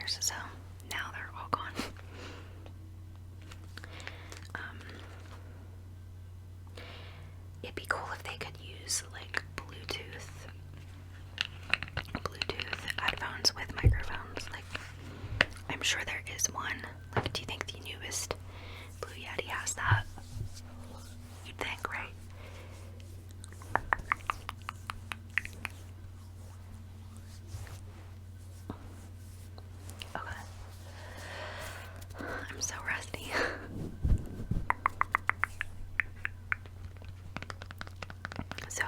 stickers, so now they're all gone. It'd be cool if they could use like Bluetooth headphones with microphones. Like, I'm sure there is one. Like, do you think the newest Blue Yeti has that? You'd think, right? Okay. I'm so rusty. So,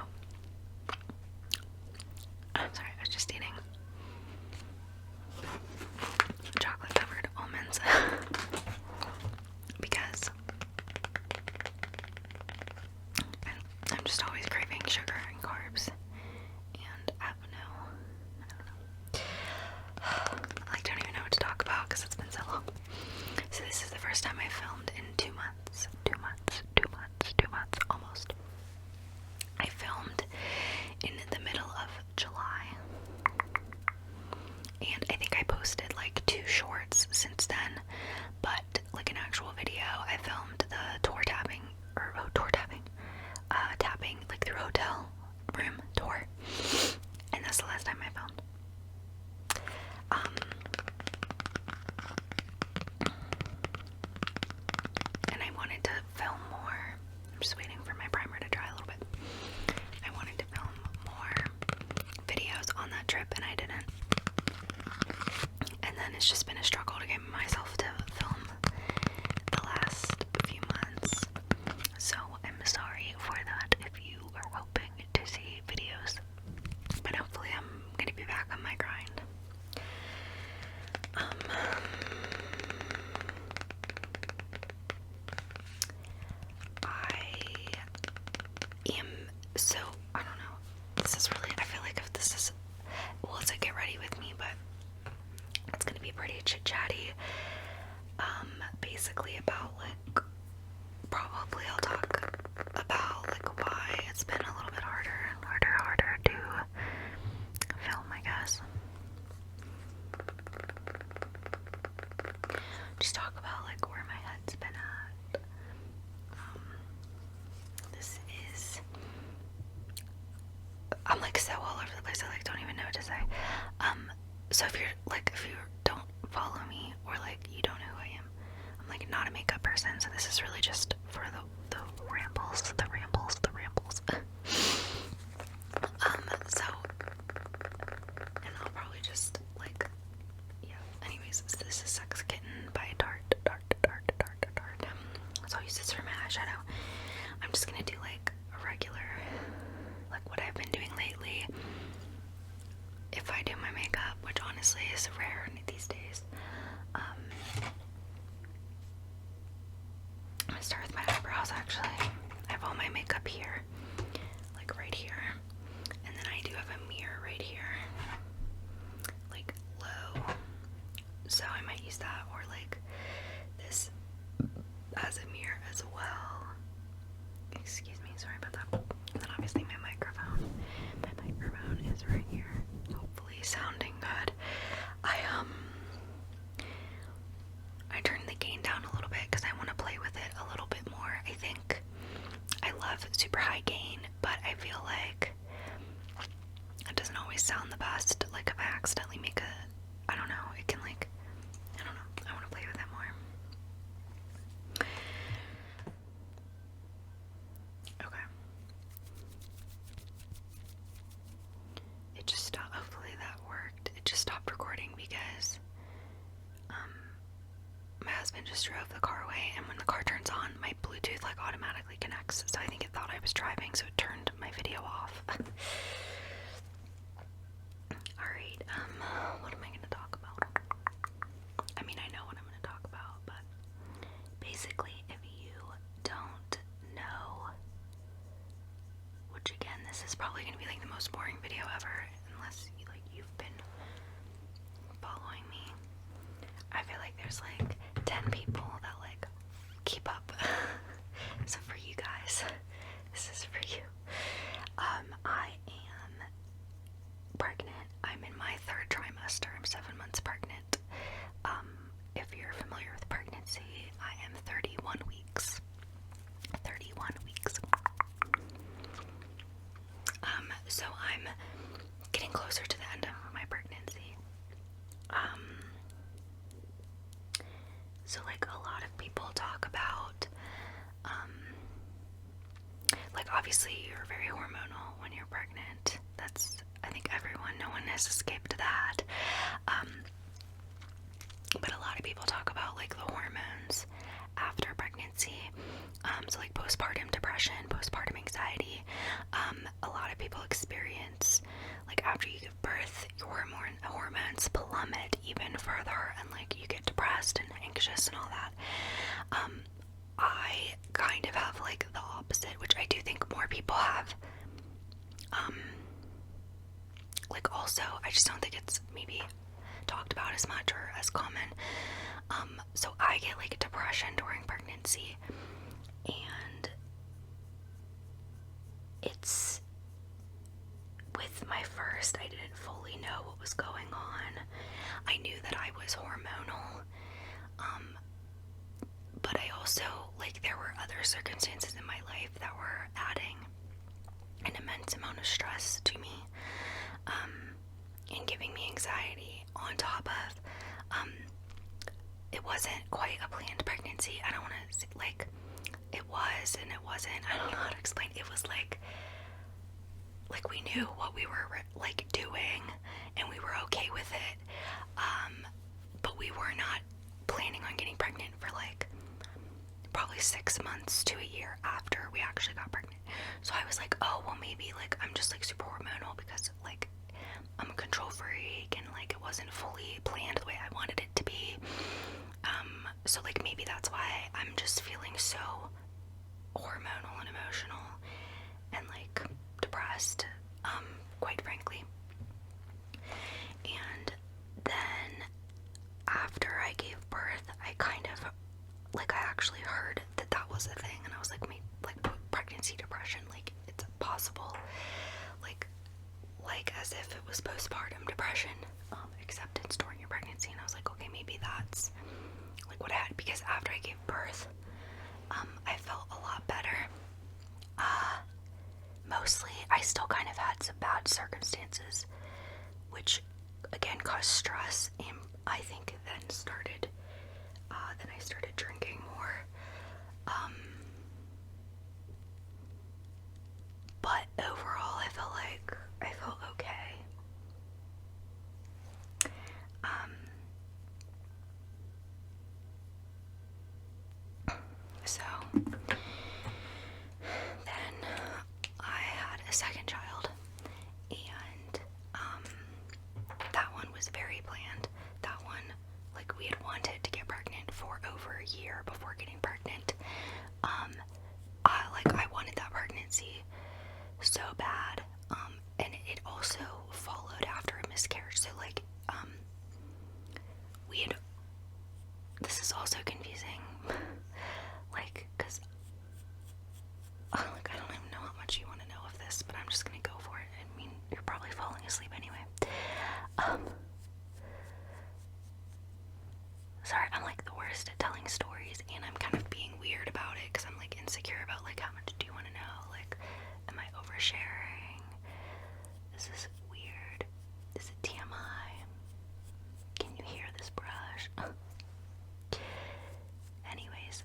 I'm sorry, I was just eating chocolate covered almonds because I'm just always craving sugar and carbs, and I don't know. I don't even know what to talk about because it's been so long. So this is the first time I filmed in 2 months. 2 months almost. I filmed in the middle of July, and I think I posted like 2 shorts since then, but like an actual video, I filmed the tapping like through hotel room tour, and that's the last time I filmed. And I wanted to film more. I'm just waiting for my primer to dry a little bit. I wanted to film more videos on that trip, and I didn't. And then it's just been a struggle to get myself to film the last few months. So I'm sorry for that if you are hoping to see videos. But hopefully I'm gonna be back on my grind. I don't know. This is really, I feel like if this is, well, it's a get ready with me, but it's gonna be pretty chit-chatty. Basically about like, probably I'll talk about like why it's been a little bit harder to film, I guess. Just talk about like where my head's been at. This is, I'm like so all over the place, I like don't even know what to say. So if you don't follow me, or like you don't know who I am, I'm like not a makeup person, so this is really just for the rambles. So, and I'll probably just like, yeah, anyways, so this is Sex Kitten by Tarte. So I'll use this for my eyeshadow. I'm just gonna do like a regular, like what I've been doing lately. If I do my makeup, which honestly is rare these days. I'm gonna start with my eyebrows actually. I have all my makeup here, like right here. And then I do have a mirror right here, like low. So I might use that, or like this as a mirror as well. Excuse me, sorry about that. And then obviously my microphone. My microphone is right here. Hopefully sounding good. I turned the gain down a little bit because I want to play with it a little bit more. I think I love super high gain, but I feel like it doesn't always sound the best. Like if I accidentally make I don't know, it can like, I don't know, I want to play with it more. Okay. It just stopped, hopefully that worked. It just stopped recording because my husband just drove the car away, and when the car turns on, my Bluetooth like automatically connects, so I think it thought I was driving, so it turned my video off. Alright, what am I gonna talk about? I mean, I know what I'm gonna talk about, but basically, if you don't know, which again, this is probably gonna be like the most boring video ever, unless you've been following me. I feel like there's like 10 people that like keep up. So for you guys, this is for you. I am pregnant. I'm in my 3rd trimester. I'm 7 months pregnant. obviously you're very hormonal when you're pregnant. That's, I think no one has escaped that. But a lot of people talk about like the hormones after pregnancy. So like postpartum depression, postpartum anxiety. A lot of people experience, like, after you give birth, your hormones plummet even further, and like you get depressed and anxious and all that. I kind of have like the opposite, which I do think more people have. Like, also, I just don't think it's maybe talked about as much or as common. So I get like depression during pregnancy, and it's, with my first, I didn't fully know what was going on. I knew that I was hormonal, but I also, like, there were other circumstances in my life that were adding an immense amount of stress to me, and giving me anxiety on top of, it wasn't quite a planned pregnancy. I don't want to say, like, it was and it wasn't. I don't know how to explain. It was like we knew what we were like doing, and we were okay with it. But we were not planning on getting pregnant for like probably 6 months to a year after we actually got pregnant. So I was like, oh, well, maybe like I'm just like super hormonal because like I'm a control freak, and like it wasn't fully planned the way I wanted it to be. So like maybe that's why I'm just feeling so hormonal and emotional and like depressed, quite frankly. And then after I gave birth, I kind of, like, I actually heard that that was a thing, and I was like, pregnancy depression, like, it's possible, like as if it was postpartum depression, except it's during your pregnancy. And I was like, okay, maybe that's like what I had, because after I gave birth, I felt a lot better. Mostly, I still kind of had some bad circumstances, which again caused stress, and I think then I started drinking more. But overall, I felt okay. So then I had a second child, and that one was very planned. That one, like, we had wanted to get pregnant for over a year before getting pregnant. I wanted that pregnancy so bad, and it also followed after a miscarriage. So like, this is also confusing, like, because like, I don't even know how much you want to know of this, but I'm just gonna go for it. I mean, you're probably falling asleep anyway. Sorry, I'm like the worst at telling stories, and I'm kind of being weird about it because I'm like insecure about like how much do you want to know? Like, am I oversharing? Is this weird? Is it TMI? Can you hear this brush? Anyways,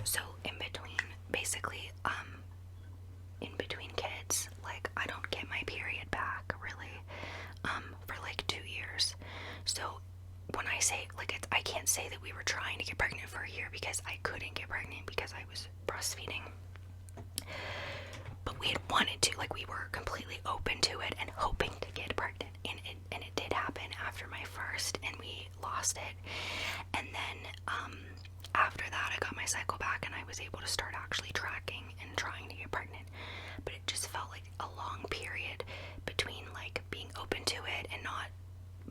so basically, in between kids, like, I don't get my period back, really, for like 2 years. So when I say, like, I can't say that we were trying to get pregnant for a year, because I couldn't get pregnant because I was breastfeeding. But we had wanted to, like, we were completely open to it and hoping to get pregnant, and it did happen after my first, and we lost it. And then after that, I got my cycle back, and I was able to start actually tracking and trying to get pregnant. But it just felt like a long period between like being open to it and not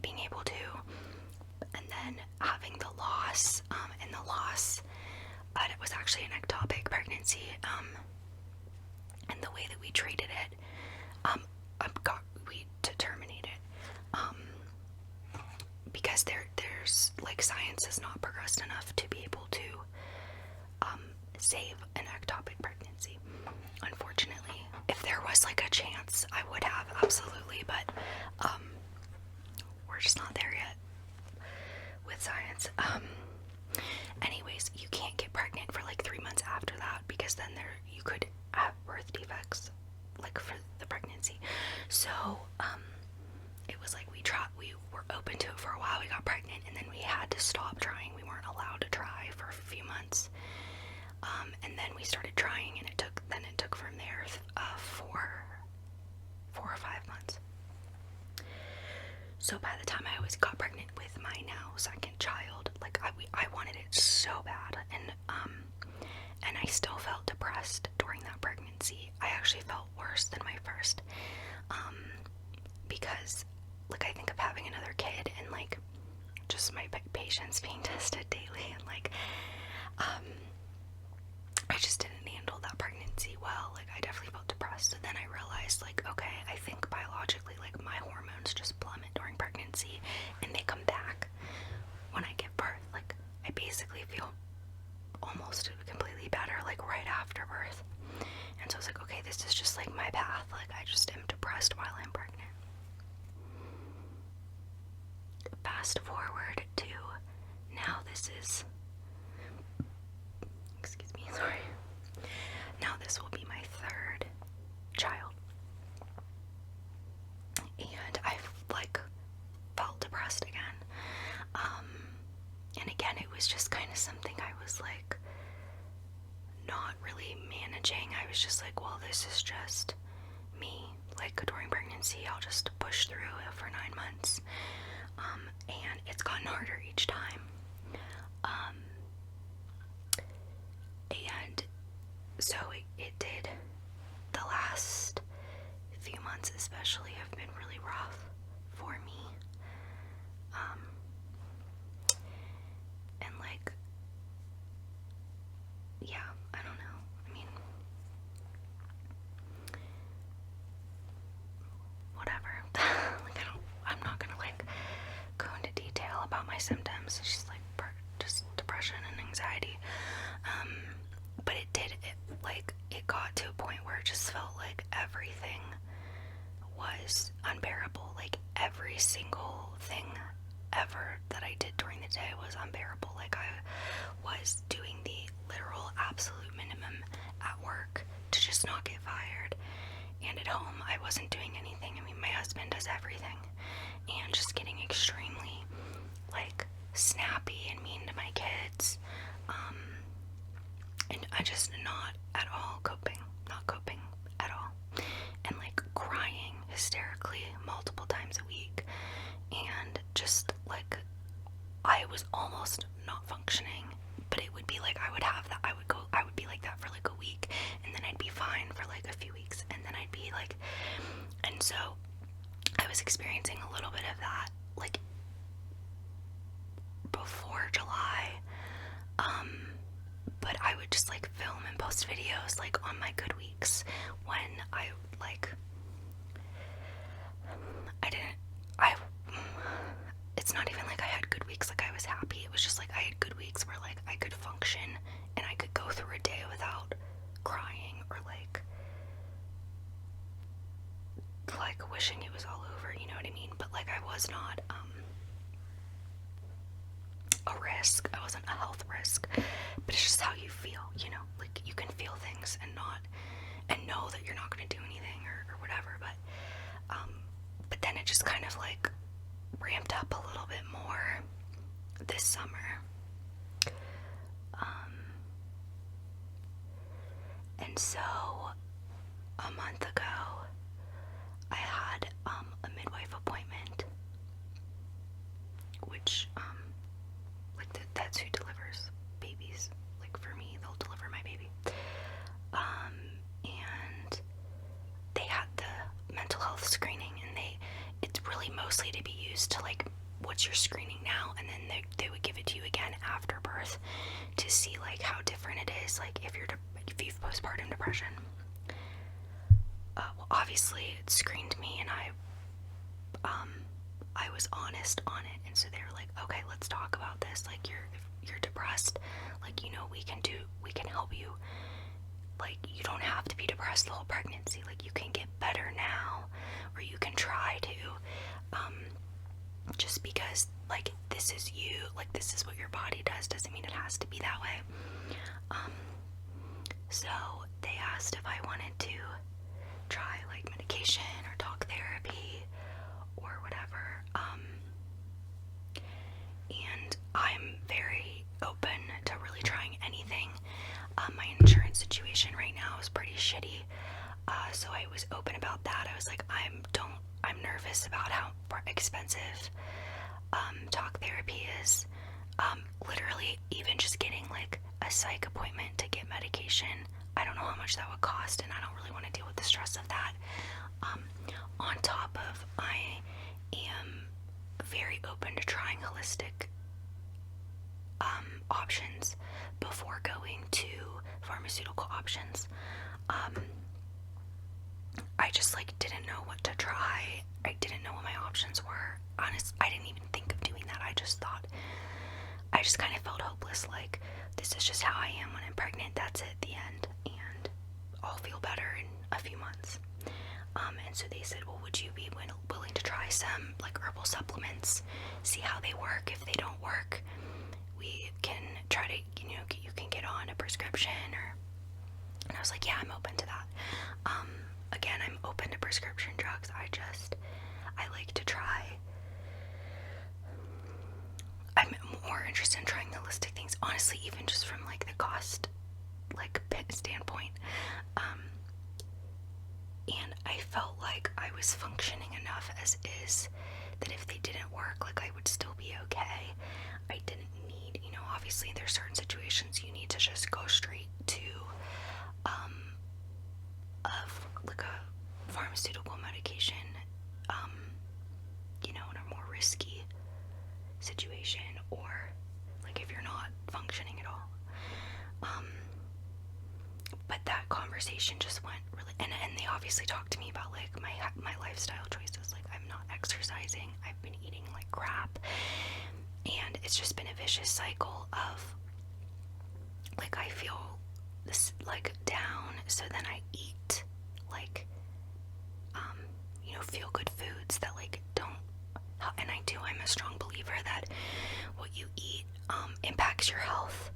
being able to, and then having the loss, and the loss, it was actually an ectopic pregnancy, and the way that we treated it, we to terminate it, because there's like, science has not progressed enough to be able to save an ectopic pregnancy, unfortunately. If there was like a chance, I would have, absolutely, but we're just not there yet with science. Anyways, you can't get pregnant for like 3 months after were open to it for a while. We got pregnant, and then we had to stop trying. We weren't allowed to try for a few months. And then we started trying, and it took from there 4 or 5 months. So by the time I got pregnant with my now second child, like I wanted it so bad, and I still felt depressed during that pregnancy. I actually felt worse than my first, because like I think of having another kid and like just my patience being tested daily, and like I just didn't handle that pregnancy well. Like I definitely felt depressed. So then I realized, like, okay, I think biologically, like my hormones just plummet during pregnancy and they come back when I give birth. Like I basically feel almost completely better like right after birth. And so I was like, okay, this is just like my path. Like I just am depressed while I'm pregnant. Fast forward to now, this is, excuse me, sorry. Now this will be my third child. And I've like felt depressed again. And again, it was just kind of something I was like not really managing. I was just like, well, this is just me. Like during pregnancy, I'll just push through it for 9 months. And it's gotten harder each time. And so it did. The last few months especially have been really rough for me. And like, yeah, I don't know. I mean, whatever. Like I'm not gonna like go into detail about my symptoms. It's just like just depression and anxiety. But it got to a point where it just felt like everything was unbearable. Like every single thing ever that I did during the day was unbearable. Like I was doing the literal absolute minimum at work to just not get fired. And at home, I wasn't doing anything. I mean, my husband does everything. And just getting extremely, like, snappy and mean to my kids. And I just not at all coping. Not coping at all. And, like, crying hysterically multiple times a week. And just, like, I was almost not functioning. But it would be like, I would be like that for, like, a week. And then I'd be fine for, like, a few weeks. And then I'd be, like, and so I was experiencing a little bit of that, like, before July, but I would just, like, film and post videos, like, on my good weeks, when it's not even like I had good weeks, like, I was happy. It was just, like, I had good weeks where, like, I could function, and I could go through a day without crying, or, like, wishing it was all over, you know what I mean? But, like, I was not, a risk. I wasn't a health risk. But it's just how you feel, you know? Like, you can feel things and know that you're not going to do anything or whatever, but then it just kind of, like, ramped up a little bit more this summer. And so, a month ago, I had, a midwife appointment, which, like, that's who delivers babies. Like, for me, they'll deliver my baby. And they had the mental health screening, and it's really mostly to be used to, like, what's your screening now, and then they would give it to you again after birth to see, like, how different it is, like, if you've postpartum depression. Well, obviously, it screened me, and I was honest on it, and so they were like, okay, let's talk about this. Like, if you're depressed, like, you know, we can help you. Like, you don't have to be depressed the whole pregnancy. Like, you can get better now, or you can try to. Just because, like, this is you, like, this is what your body does, doesn't mean it has to be that way. So they asked if I wanted to try, like, medication or talk therapy or whatever. about how expensive talk therapy is. Literally, even just getting like a psych appointment to get medication, I don't know how much that would cost, and I don't really want to deal with the stress of that. On top of, I am very open to trying holistic options before going to pharmaceutical options. I just like didn't know what to try. I didn't know what my options were. I didn't even think of doing that. I just kind of felt hopeless, like this is just how I am when I'm pregnant. That's it, the end, and I'll feel better in a few months. And so they said, well, would you be willing to try some like herbal supplements, see how they work? If they don't work, we can try to, you can get on a prescription, and I was like, yeah, I'm open to that. Again, I'm open to prescription drugs. I like to try. I'm more interested in trying the holistic things, honestly, even just from like the cost, like standpoint. And I felt like I was functioning enough as is that if they didn't work, like I would still be okay. I didn't need, obviously there's certain situations you need to just go straight to of like a pharmaceutical medication, in a more risky situation, or like if you're not functioning at all. But that conversation just went really, and they obviously talked to me about like my lifestyle choices. Like, I'm not exercising, I've been eating like crap, and it's just been a vicious cycle of like I feel this like down, so then I eat like feel good foods that like don't, and I'm a strong believer that what you eat impacts your health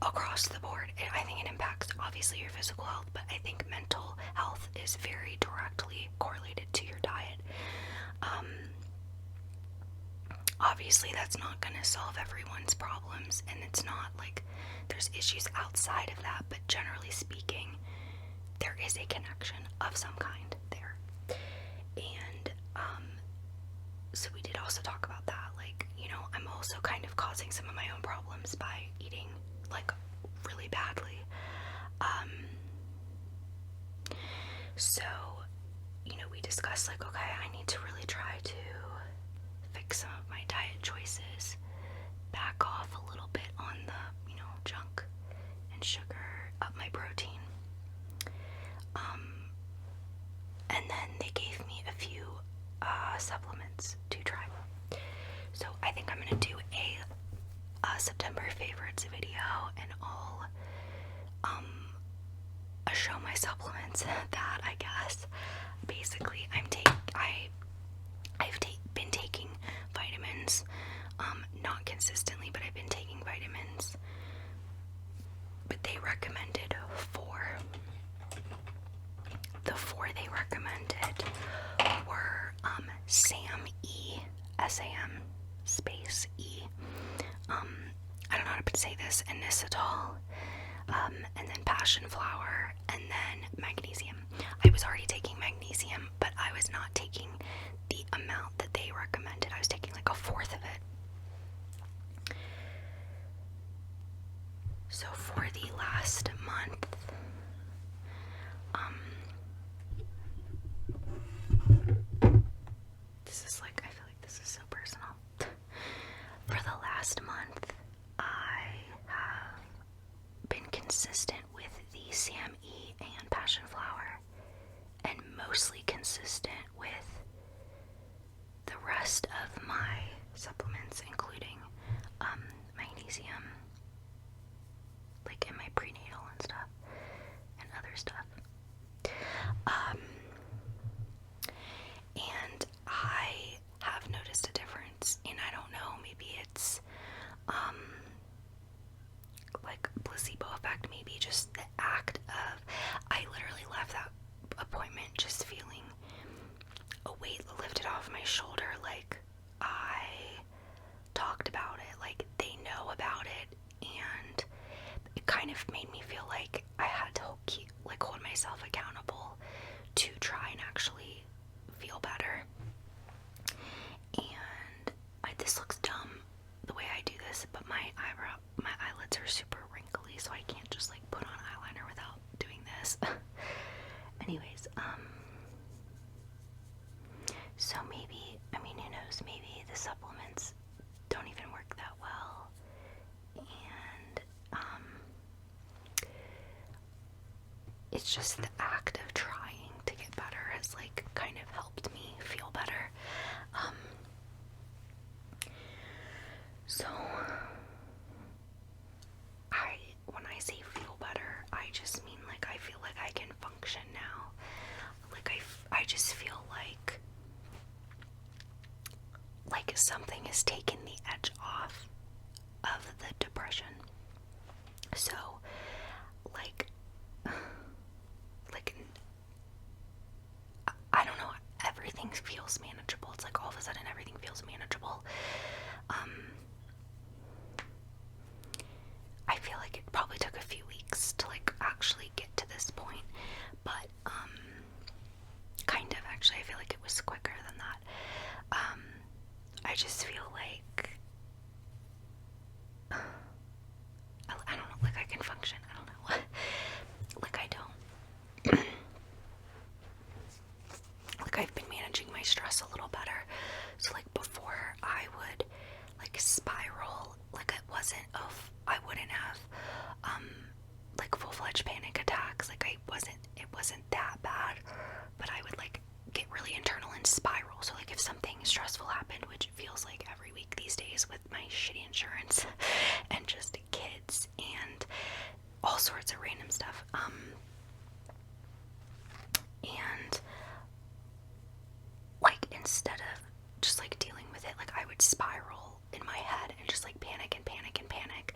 across the board. I think it impacts obviously your physical health, but I think mental health is very directly correlated to your diet. Obviously that's not going to solve everyone's problems, and it's not like there's issues outside of that, but generally speaking, there is a connection of some kind there. And so we did also talk about that, like, I'm also kind of causing some of my own problems by eating like really badly. So we discussed like, okay, I need to really try to fix some of my diet choices, back off a little bit on the junk and sugar, up my protein. And then they gave me a few supplements to try. So I think I'm gonna do a September favorites video, and I'll show my supplements that, I guess. Basically, I've been taking vitamins, not consistently, but I've been taking vitamins. But they recommended 4. The 4 they recommended were SAM E, SAM space E. I don't know how to say this, inositol, and then passion flower, and then magnesium. I was already taking magnesium, but I was not taking the amount that they recommended. I was taking like a fourth of it. So for the last month, this is like, I feel like this is so personal. For the last month, I have been consistent with the SAM E and passion flower, and mostly consistent with the rest of my supplements, including magnesium, like in my prenatal and stuff, and other stuff. And I have noticed a difference, and I don't know, maybe it's like placebo effect, maybe just the act of, I literally left that appointment just feeling a weight lifted off my shoulder. Like, I talked about it, like they know about it, and it kind of made me feel like I had to hold it's just the act of trying to get better has like kind of helped me feel better. So when I say feel better, I just mean like I feel like I can function now. Like I just feel like something has taken the edge off of the depression. So like I don't know, everything feels manageable. It's like all of a sudden everything feels manageable. I feel like it probably took a few weeks to like actually get to this point, but kind of actually I feel like it was quicker than that. I just feel like I don't know, like I can function. I don't know. Like I don't. Like I've been managing my stress a little better. So like before I would like spiral, like I wouldn't have like full-fledged panic attacks. Like it wasn't that bad, but I would like get really internal and spiral. So like if something stressful happened, which it feels like every week these days with my shitty insurance and just kids and all sorts of random stuff, and like instead of just like dealing with it, like I would spiral in my head and just like panic and panic and panic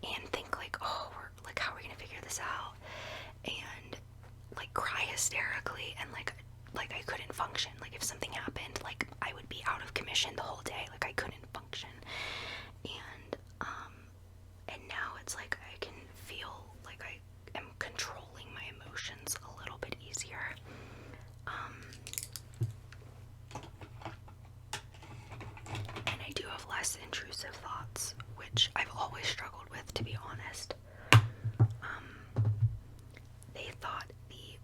and think like, oh, like how are we gonna figure this out, and like cry hysterically, and like I couldn't function. Like if something happened, like I would be out of commission the whole day. Like I couldn't function. And now it's like I can feel like I am controlling my emotions a little bit easier. And I do have less intrusive thoughts, which I've always struggled with, to be honest. They thought the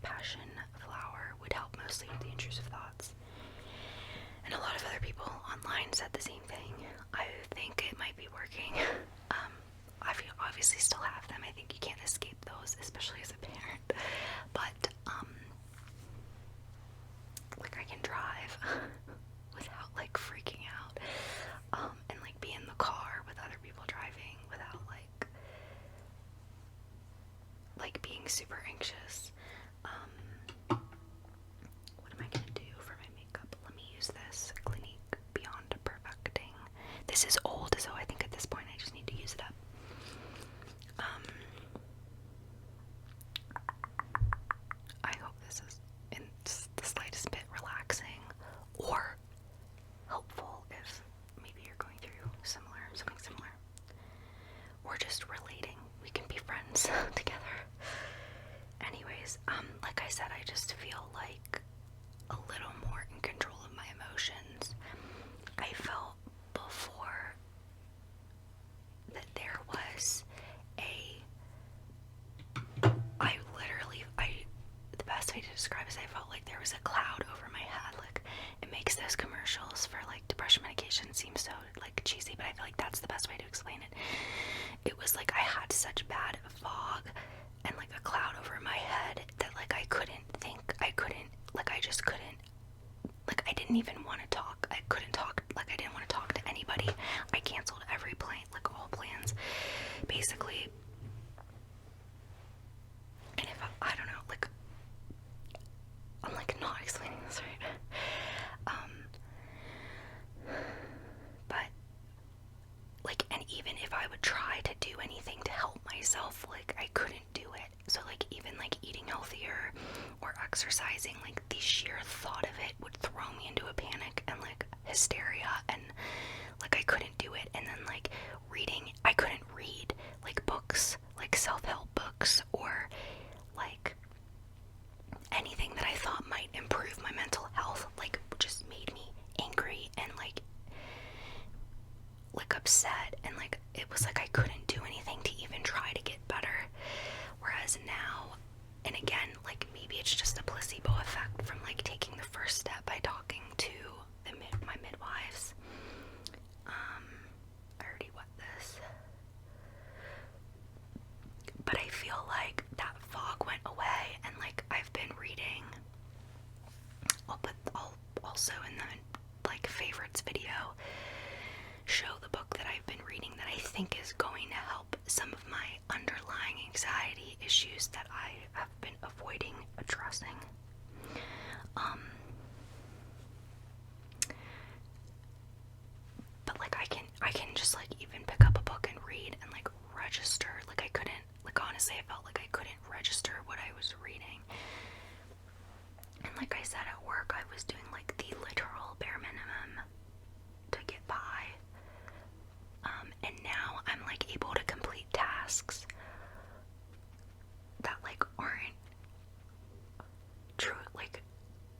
passion flower would help mostly with the intrusive thoughts. And a lot of other people online said the same thing. I think it might be working. I obviously still have them. I think you can't escape those, especially as a parent. But, like I can drive without like freaking out. And like be in the car with other people driving without like being super anxious. What am I gonna do for my makeup? Let me use this Clinique Beyond Perfecting. This is old, so I think at this point I just need to use it up. I hope this is in the slightest bit relaxing or helpful if maybe you're going through something similar, or just relating. We can be friends together. Anyways, like I said, I just feel like a little more in control of my emotions. I felt before that there was the best way to describe it is I felt like there was a cloud over my head. Like, it makes those commercials for like depression medication seem so like cheesy, but I feel like that's the best way to explain it. It was like I had such bad fog and like a cloud over my head that like I couldn't think, I just couldn't, like I didn't even want to talk. I couldn't talk, like I didn't want to talk to anybody. I canceled every plan, like all plans, basically. And if I don't know, like I'm like not explaining this right. But like, and even if I would try to do anything to help myself, like I couldn't do it. So like even like eating healthier or exercising, like the sheer thought of it would throw me into a panic and like hysteria, and like I couldn't do it. And then like reading, I couldn't read like books, like self-help books, or like anything that I thought might improve my mental health, like just made me angry and like upset, and like it was like I couldn't do anything to even try to get better. Whereas now, and again, like maybe it's just a placebo effect from like taking the first step by talking to my midwives. I already wet this, but I feel like that fog went think is going to help some of my underlying anxiety issues that I have been avoiding addressing. But like I can just like even pick up a book and read and like register. Like I couldn't, like honestly I felt like I couldn't register what I was reading. And like I said, at work I was doing like the literal bare minimum to get by. And now I'm like able to complete tasks that like aren't true, like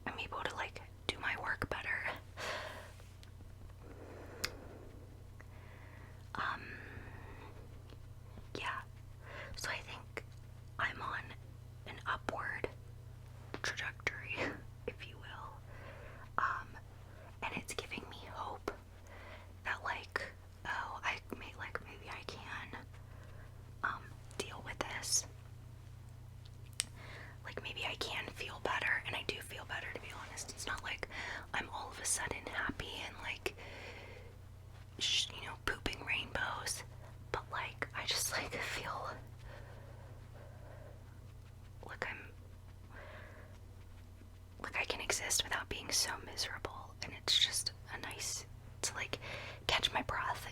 I'm able to like do my work better. Yeah, so I think I'm on an upward trajectory, if you will, and it's giving me hope that like, oh, maybe I can, deal with this. Like maybe I can feel better, and I do feel better, to be honest. It's not like I'm all of a sudden happy and like, pooping rainbows, but like I just like feel like I can exist without being so miserable, and it's just nice to like catch my breath,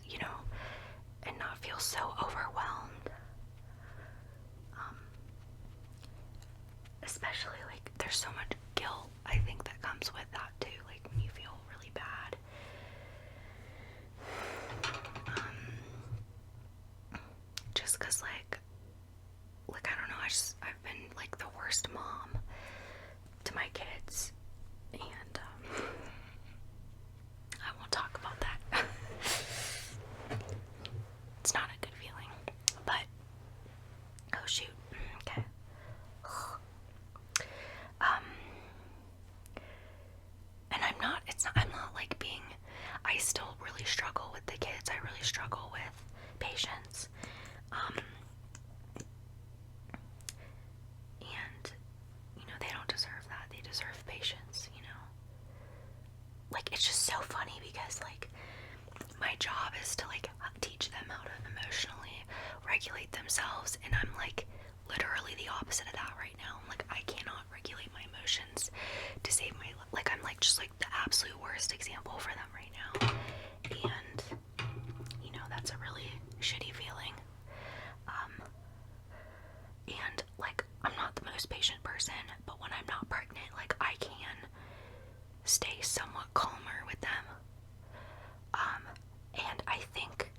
and not feel so overwhelmed. Especially like there's so much guilt, I think, that comes with that too, like when you feel really bad. Just cause like I don't know, I've been like the worst mom to my kids, and I won't talk about that. It's not a good feeling, but oh shoot, okay. And I'm not like I still really struggle with the kids. I really struggle with patience. And, they don't deserve that. They deserve patience, Like, it's just so funny because, like, my job is to, like, teach them how to emotionally regulate themselves, and I'm, like, literally the opposite of that right now. I'm, like, I cannot regulate my emotions to save my life. Like, I'm, like, just, like, the absolute worst example for them right now. And, that's a really shitty feeling. And, like, I'm not the most patient person, but when I'm not pregnant, like, I can stay somewhat calmer with them. And I think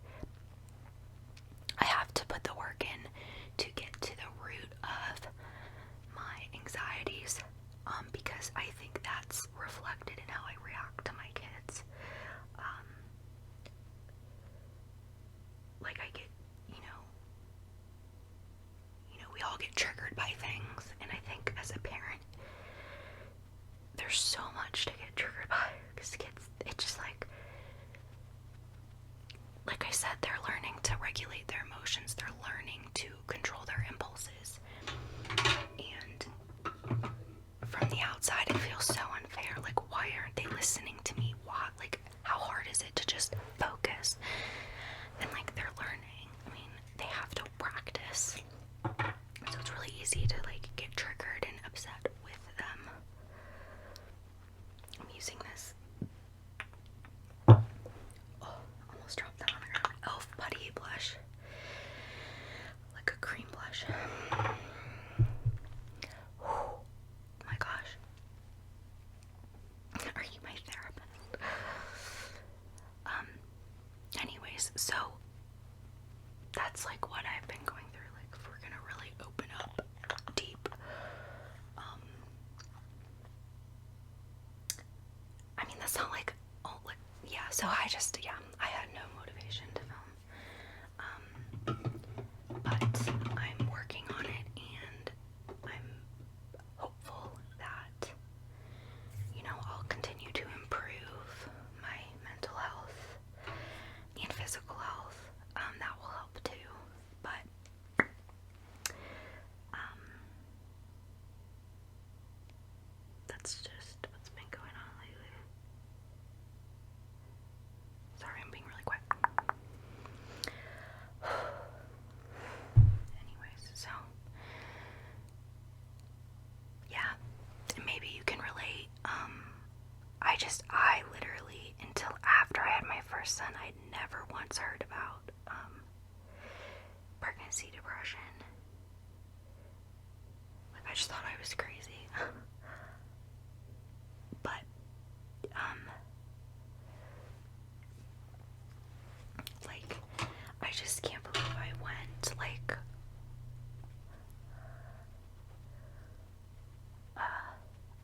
I have to put the work in to get to the root of my anxieties, because I think that's reflected in how I react to my kids. Like I get, we all get triggered by things, and I think as a parent, there's so much to get triggered by, because kids, it's just like I said, they're learning to regulate their emotions, they're learning to control their impulses, and from the outside it feels so unfair. Like, why aren't they listening to me? Why, like, how hard is it to just focus? And like, they're learning. I mean, they have to practice, so it's really easy to like get triggered and upset with them. I'm using this, almost dropped that on the ground, e.l.f. Putty blush, like a cream blush. Oh my gosh, are you my therapist? Anyways, so that's like what I've been going through. Like, if we're gonna really open up deep, I mean, that's not like, oh, like, yeah, so I had no motivation to film, but I'm working on it, and I'm hopeful that, I'll continue to improve my mental health and physical health. That will help too, but, that's just what's been going on lately. Sorry, I'm being really quiet. first son, I'd never once heard about pregnancy depression. Like, I just thought I was crazy. But like, I just can't believe I went, like,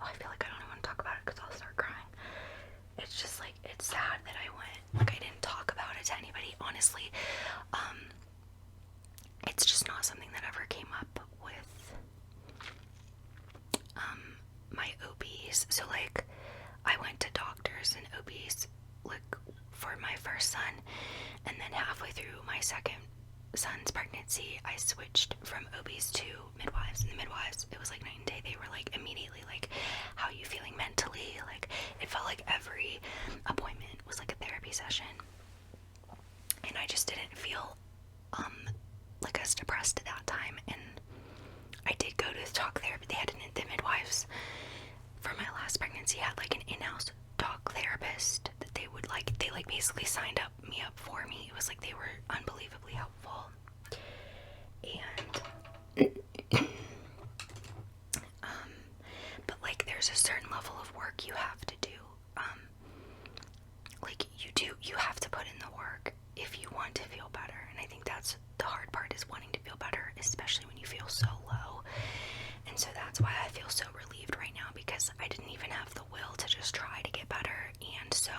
I feel like I don't even want to talk about it because I'll start crying. It's just like, it's sad that I went, like, I didn't talk about it to anybody, honestly. It's just not something that ever came up with my OBs. So, like, I went to doctors and OBs, like, for my first son, and then halfway through my second son's pregnancy, I switched from OBs to midwives. And the midwives, it was like night and day. They were like immediately like, how are you feeling mentally? Like, it felt like every appointment was like a therapy session, and I just didn't feel like as depressed at that time. And I did go to talk therapy. They had the midwives for my last pregnancy had like an in-house talk therapist that they would like, they like basically signed me up for me. It was like they were unbelievably helpful. And but like, there's a certain level of work you have to do. Like, you have to put in the work if you want to feel better. And I think that's the hard part, is wanting to feel better, especially when you feel so low. And so that's why I feel so relieved right now, because I didn't even have the will to just try to get better. And so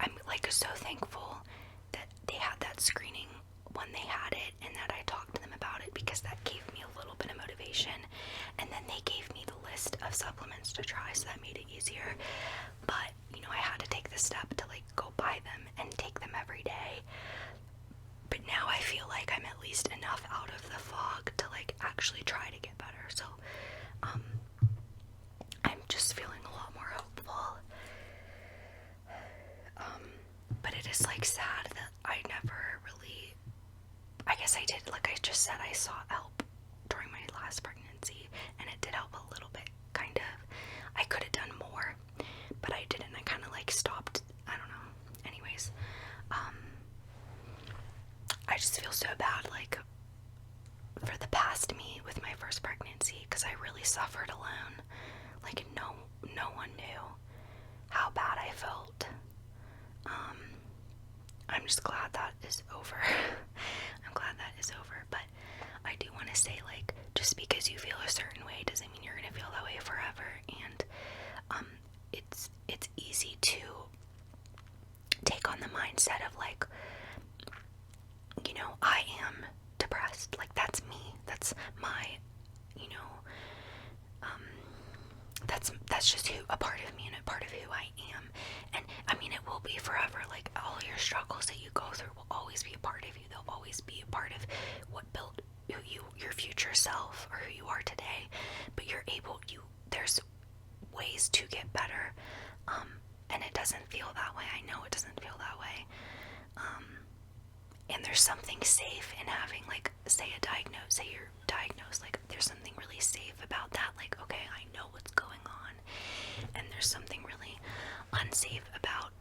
I'm like so thankful that they had that screening when they had it, and that I talked to them about it, because that gave me a little bit of motivation. And then they gave me the list of supplements to try, so that made it easier. But, you know, I had to take the step to like go buy them and take them every day. But now I feel like I'm at least enough out of the fog to like actually try to get better. So I'm just feeling a lot more hopeful. But it is like sad that I never really, I guess I did, like I just said, I sought help during my last pregnancy, and it did help a little bit, kind of. I could have done more, but I didn't. I kind of like stopped. I don't know. Anyways, I just feel so bad, like, for the past me with my first pregnancy, because I really suffered alone. Like, no one knew how bad I felt. I'm just glad that is over. I'm glad that is over. But I do want to say, like, just because you feel a certain way doesn't mean you're gonna feel that way forever. And it's easy to take on the mindset of like, you know, I am depressed. Like, that's me. That's my, you know, that's just a part of me and a part of who I am. And I mean, it will be forever. Like, all your struggles that you go through will always be a part of you. They'll always be a part of what built your future self, or who you are today. But there's ways to get better. And it doesn't feel that way. I know it doesn't feel that way. And there's something safe in having, like, say you're diagnosed, like, there's something really safe about that. Like, okay, I know what's going on. And there's something really unsafe about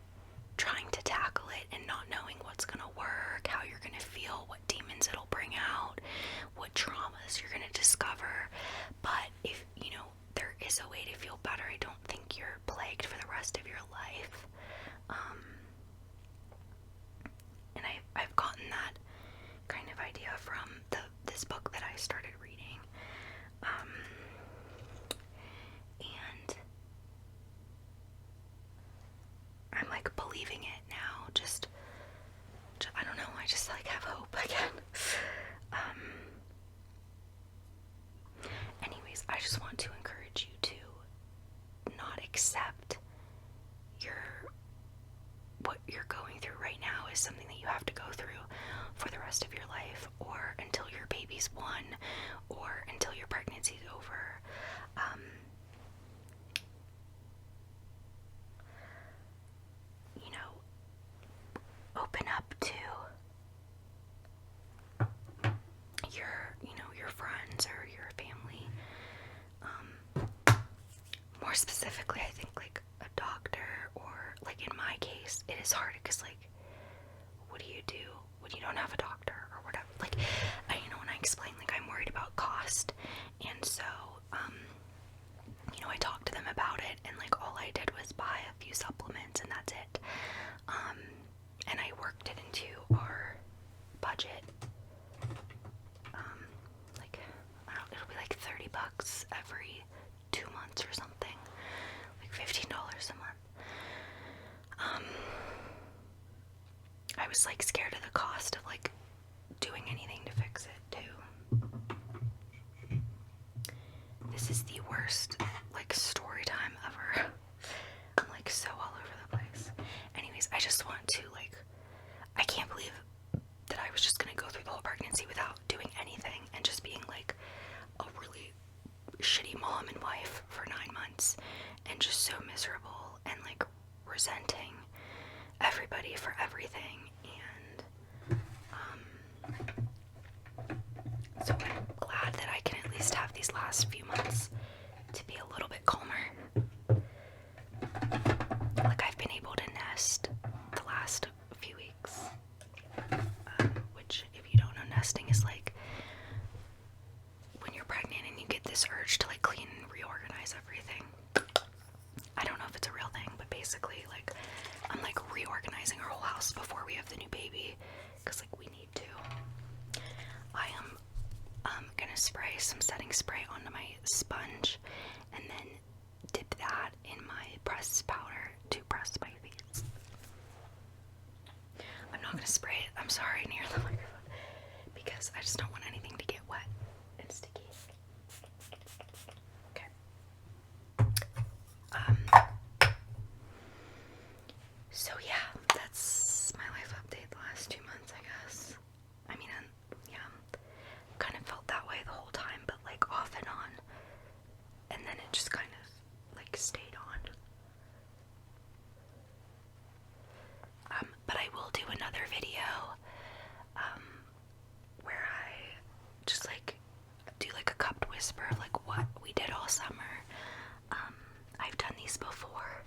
trying to tackle it and not knowing what's gonna work, how you're gonna feel, what demons it'll bring out, what traumas you're gonna discover. But if, you know, there is a way to feel better, I don't think you're plagued for the rest of your life. And I've gotten that kind of idea from this book that I started reading. And I'm like believing it now. Just I don't know, I just like have hope again. Anyways, I just want to encourage you to not accept what you're going through right now is something that you have to go through for the rest of your life, or until your baby's born, or until your pregnancy's over. You know, open up to your friends or your family. More specifically, I think like a doctor, or like is hard because, like, what do you do when you don't have a doctor or whatever? Like, when I explain, like, I'm worried about cost, and so, I talked to them about it, and, like, all I did was buy a few supplements, and that's it. And I worked it into our budget. Like, it'll be like $30 every 2 months or something, like $15 a month. I was, like, scared of the cost of, like, doing anything to fix it too. This is the worst, like, story time ever. I'm, like, so all over the place. Anyways, I just want to, like, I can't believe that I was just gonna go through the whole pregnancy without doing anything and just being, like, a really shitty mom and wife for 9 months and just so miserable and, like, resenting everybody for everything. And so I'm glad that I can at least have these last few months to be a little bit calmer. Like, I've been able to nest the last few weeks, which, if you don't know, nesting is like when you're pregnant and you get this urge to, like, clean and reorganize everything. I don't know if it's a real thing, but basically, like, I'm, like, reorganizing our whole house before we have the new baby, because, like, we need to. I am gonna spray some setting spray onto my sponge and then dip that in my pressed powder to press my face. I'm not gonna spray it, I'm sorry, near the microphone, because I just don't want anything to get wet and sticky. Okay. So yeah, that's my life update the last 2 months, I guess. I mean, yeah, kind of felt that way the whole time, but, like, off and on, and then it just kind of, like, stayed on. But I will do another video, where I just, like, do, like, a cupped whisper of, like, what we did all summer. I've done these before,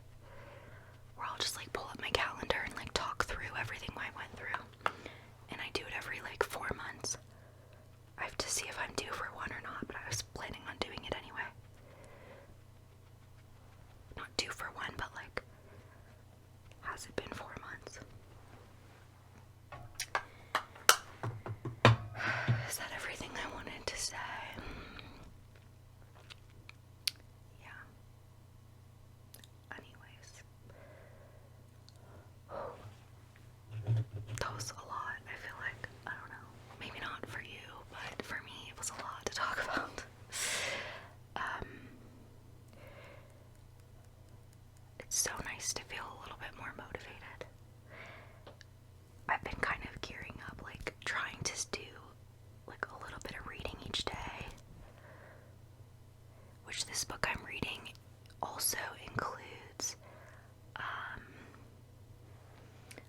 where I'll just, like, pull up my calendar and, like, talk through everything I went through, and I do it every, like, 4 months. I have to see if I'm due for one or not, but I was planning on doing it anyway. Not due for one, but, like, has it been 4 months? Is that everything I wanted to say? Yeah. Anyways. That was a lot, I feel like. I don't know. Maybe not for you, but for me it was a lot to talk about. It's so nice to feel a little bit more motivated. I've been kind of gearing up, like, trying to do, like, a little bit of reading each day, which this book I'm reading also includes,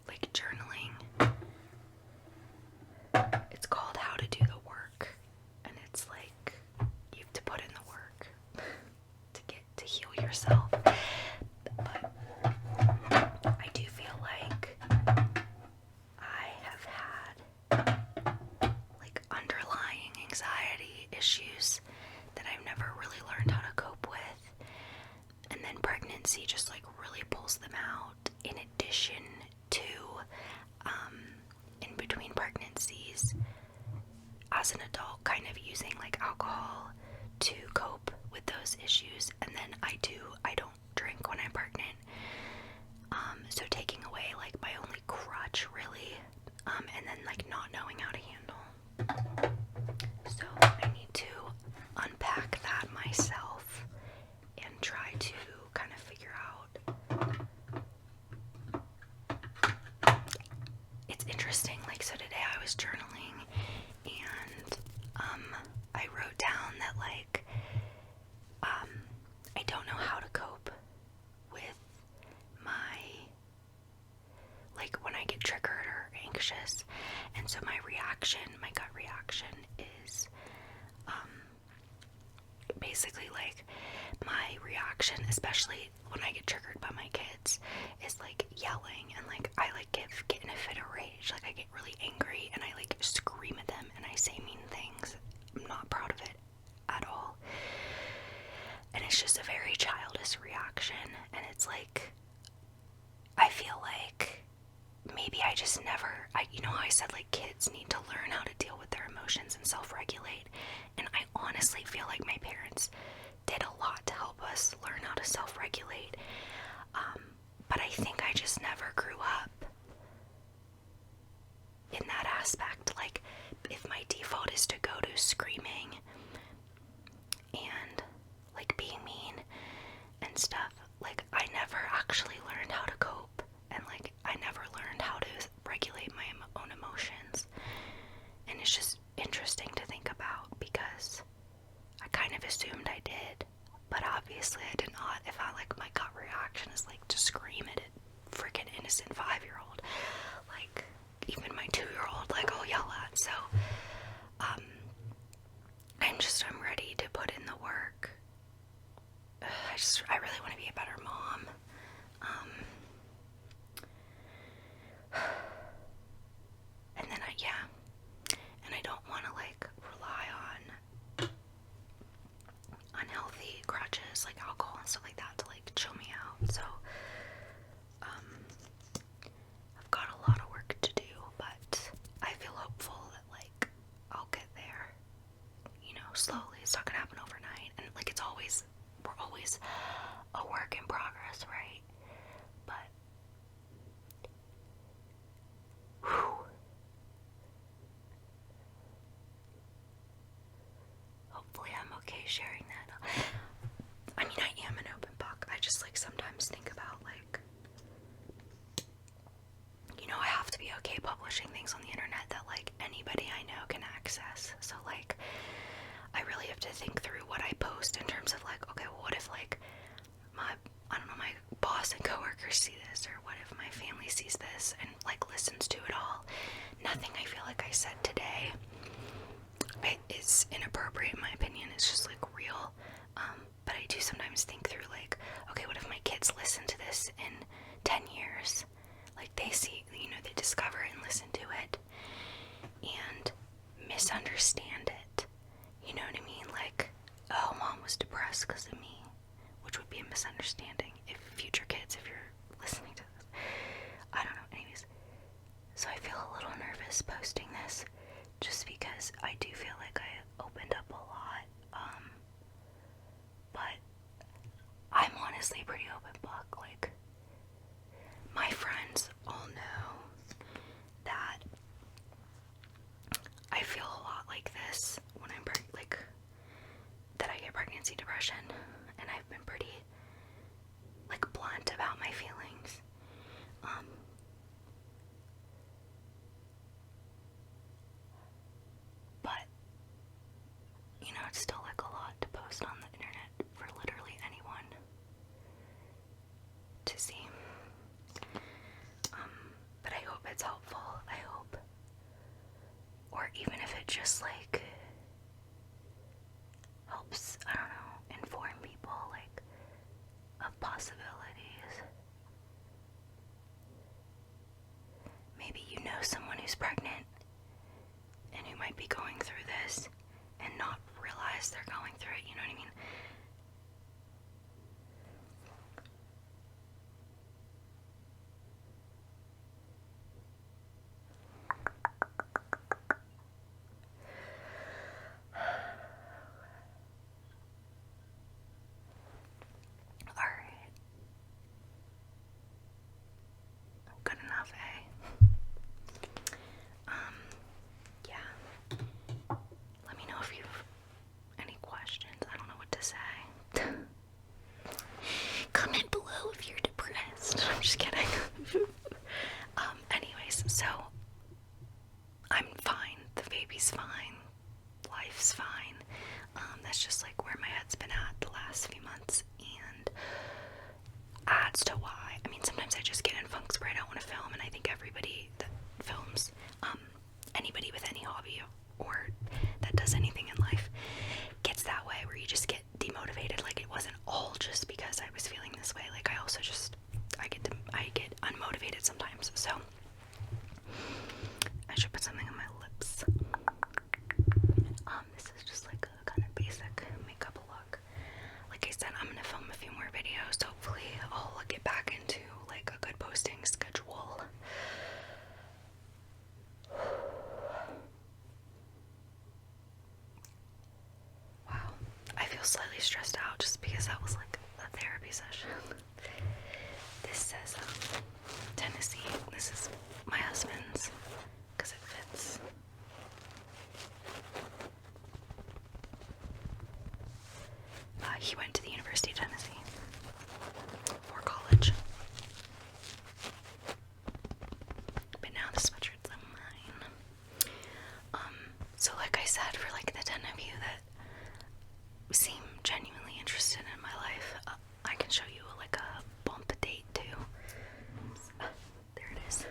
like, journaling. It's called How to Do the Work, and it's like you have to put in the work to heal yourself. But I do feel like I have had, like, underlying anxiety issues that I've never really learned how to cope with, and then pregnancy just, like, really pulls them out, in addition to in between pregnancies, as an adult, kind of using, like, alcohol to cope with those issues. And then I don't drink when I'm pregnant, so taking away, like, my only crutch, really, and then, like, not knowing how to handle. So I need to unpack that myself and try to kind of figure out. It's interesting, like, so today I was journaling, and I wrote down that, like, I don't know how to cope and it's like, I feel like maybe I just never, you know how I said like kids need to learn how to deal with their emotions and self-regulate, and I honestly feel like my parents did a lot to help us learn how to self-regulate, but I think I just never grew up in that aspect. Like, if my default is to go to screaming and like being mean and stuff, like I never actually learned how to cope, and like I never learned how to regulate my own emotions. And it's just interesting to think about because I kind of assumed I did, but obviously I did not. If I like, my gut reaction is like to scream at a freaking innocent 5-year-old, like even my 2-year-old, like I'll yell at. So I'm ready to put in the work. I really want to be a better mom. And then I don't want to like rely on unhealthy crutches like alcohol and stuff like that to like chill me out. So I've got a lot of work to do, but I feel hopeful that like I'll get there, you know, slowly. It's not gonna happen overnight, and like we're always a work in progress, right? But hopefully I'm okay sharing that. I mean, I am an open book. I just like sometimes think about like, you know, I have to be okay publishing things on the internet that like anybody I know can access. So like, I really have to think through what I post in terms of like, okay, well, what if like my boss and coworkers see this, or what if my family sees this and like listens to it all? Nothing I feel like I said today is inappropriate in my opinion. It's just like real. But I do sometimes think through like, okay, what if my kids listen to this in 10 years? Like they see, you know, they discover it and listen to it and misunderstand it. You know what I mean? Like, oh, mom was depressed because of me, which would be a misunderstanding. If future kids, if you're listening to this, I don't know. Anyways, so I feel a little nervous posting this just because I do feel like I opened up a lot. But I'm honestly a pretty open book. Like, my friends all know that I feel a lot like this when I'm like, that I get pregnancy depression, and I've been pretty like blunt about my feelings. But you know, it's still like a lot to post on the internet for literally anyone to see. But I hope it's helpful. I hope, or even if it just like helps, I don't know, inform people like of possibilities. Maybe you know someone who's pregnant and who might be going through this and not realize they're going through it, you know what I mean? Alright. Good enough, eh? Yeah. Let me know if you've any questions. I don't know what to say. Comment below if you're depressed. I'm just kidding. Anyways, so I'm fine. The baby's fine. Life's fine. That's just like where my head's been at the last few months, and adds to why. I mean, sometimes I just get in funks where I don't want to film, and I think everybody that films, anybody with any hobby or that does anything in life gets that way, where you just get demotivated. Like, it wasn't all just because I was feeling this way. Like, I also just, I get unmotivated sometimes. So I should put something on my lips. This is just like a kind of basic makeup look. Like I said, I'm gonna film a few more videos. Hopefully this says Tennessee. This is my husband's because it fits. He went to the University of Tennessee for college. But now the sweatshirts are mine. So like I said, for like the 10 of you that seem genuinely interested in my life, I can show you like a bump date too. There it is.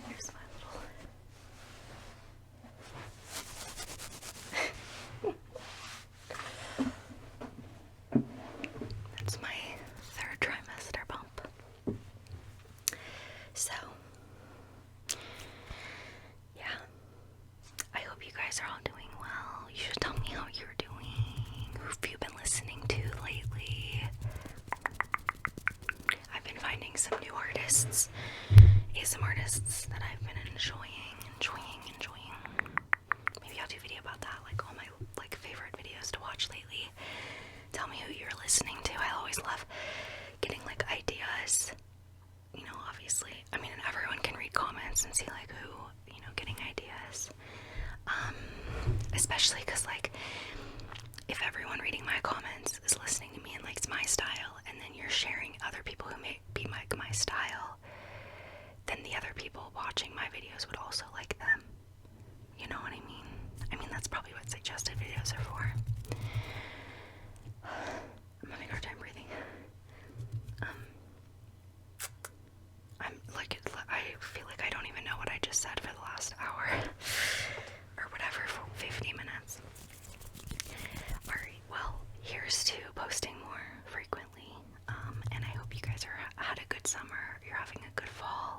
Here's my little that's my 3rd trimester bump. So yeah, I hope you guys are all doing well. You should tell me how you're doing. Who have you been listening to lately? I've been finding some new artists, ASM artists that I've been enjoying. Maybe I'll do a video about that, like all my like favorite videos to watch lately. Tell me who you're listening to. I always love getting like ideas. You know, obviously, I mean, everyone can read comments and see like who, you know, getting ideas. Especially because like if everyone reading my comments is listening to me and likes my style, and then you're sharing other people who may be like my style, then the other people watching my videos would also like them. You know what I mean? I mean, that's probably what suggested videos are for. I'm having a hard time breathing. I feel like I don't even know what I just said for the last hour. Or whatever, for 50 minutes. Alright, well, here's to posting more frequently. And I hope you guys had a good summer, you're having a good fall.